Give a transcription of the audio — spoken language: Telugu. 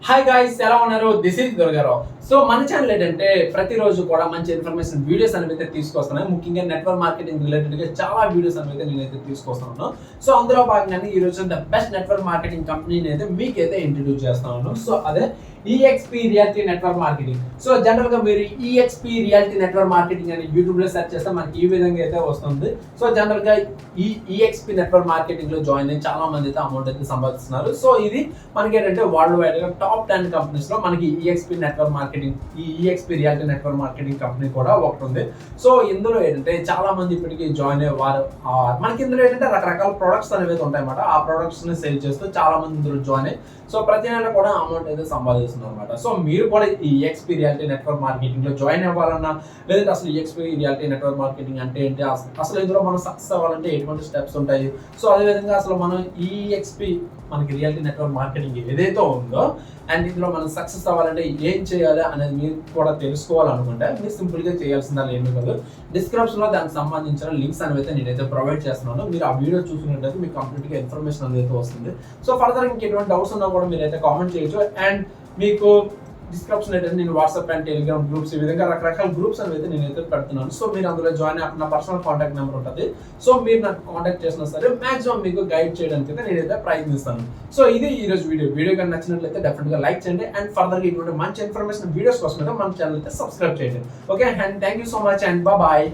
హాయ్ గాయ్స్, ఎలా ఉన్నారు? This is Durgarao. సో మన ఛానల్ ఏంటంటే ప్రతిరోజు కూడా మంచి ఇన్ఫర్మేషన్ వీడియోస్ అనేది తీసుకొస్తున్నాను. ముఖ్యంగా నెట్వర్క్ మార్కెటింగ్ రిలేటెడ్ గా చాలా వీడియోస్ అనేది నేనైతే తీసుకొస్తున్నాను. సో అందులో భాగంగానే ఈ రోజు ద బెస్ట్ నెట్వర్క్ మార్కెటింగ్ కంపెనీని అయితే మీకైతే ఇంట్రడ్యూస్ చేస్తున్నాను. సో అదే EXP reality network marketing. So general గా మీరు ఈఎక్స్పీ రియాలిటీ నెట్వర్క్ మార్కెటింగ్ అని యూట్యూబ్ లో సెర్చ్ చేస్తే మనకి ఈ విధంగా అయితే వస్తుంది. సో జనరల్ గా ఈ ఈఎక్స్పీ నెట్వర్క్ మార్కెటింగ్ లో జాయిన్ అయ్యి చాలా మంది అయితే అమౌంట్ అయితే సంపాదిస్తున్నారు. సో ఇది మనకి ఏంటంటే వరల్డ్ వైడ్ గా టాప్ 10 కంపెనీస్ లో మనకి ఈఎక్స్పీ నెట్వర్క్ మార్కెటింగ్, ఈ EXP reality network marketing company కూడా ఒకటి ఉంది. సో ఇందులో ఏంటంటే చాలా మంది ఇప్పటికీ జాయిన్ అయ్యేవారు. మనకి ఇందులో ఏంటంటే రకరకాల ప్రొడక్ట్స్ అనేవి ఉంటాయన్నమాట. ఆ ప్రొడక్ట్స్ ని సేల్ చేస్తూ చాలా మంది ఇందులో జాయిన్ అయ్యి సో ప్రతి నెల కూడా అమౌంట్ అయితే సంపాదిస్తున్నారు అనమాట. సో మీరు కూడా ఈ ఈఎక్స్పీ రియాలిటీ నెట్వర్క్ మార్కెటింగ్ లో జాయిన్ అవ్వాలన్నా, లేదంటే అసలు ఈఎక్స్పీ రియాలిటీ నెట్వర్క్ మార్కెటింగ్ అంటే ఏంటి, అసలు ఇందులో మనం సక్సెస్ అవ్వాలంటే ఎటువంటి స్టెప్స్ ఉంటాయి, సో అదేవిధంగా అసలు మనం ఈఎక్స్పీ మనకి రియాలిటీ నెట్వర్క్ మార్కెటింగ్ ఏదైతే ఉందో అండ్ ఇందులో మనం సక్సెస్ అవ్వాలంటే ఏం చేయాలి అనేది మీరు కూడా తెలుసుకోవాలనుకుంటే మీరు సింపుల్ గా చేయాల్సిందా ఏమీ కాదు. డిస్క్రిప్షన్ లో దానికి సంబంధించిన లింక్స్ అనేది నేనైతే ప్రొవైడ్ చేస్తున్నాను. మీరు ఆ వీడియో చూసినట్లయితే మీకు కంప్లీట్ గా ఇన్ఫర్మేషన్ అనేది వస్తుంది. సో ఫర్దర్ మీకు ఎటువంటి డౌట్స్ ఉన్నా కూడా మీరు అయితే కామెంట్ చేయొచ్చు. అండ్ మీకు డిస్క్రిప్షన్ అయితే నేను వాట్సాప్ అండ్ టెలిగ్రామ్ గ్రూప్స్ ఈ విధంగా రకరకాల గ్రూప్స్ అనేది నేనైతే పెడుతున్నాను. సో మీరు అందులో జాయిన్ అయ్యి నా పర్సనల్ కాంటాక్ట్ నెంబర్ ఉంటుంది. సో మీరు నాకు కాంటాక్ట్ చేసినా సరే మాక్సిమం మీకు గైడ్ చేయడానికి అయితే నేనైతే ప్రయత్నిస్తాను. సో ఇది ఈ రోజు వీడియో కానీ నచ్చినట్లయితే డెఫినెట్ గా లైక్ చేయండి. అండ్ ఫర్దర్ గా ఇటువంటి మంచి ఇన్ఫర్మేషన్ వీడియోస్ కోసం అయితే మన ఛానల్ అయితే సబ్స్క్రైబ్ చేయండి. Okay, and thank you so much and bye.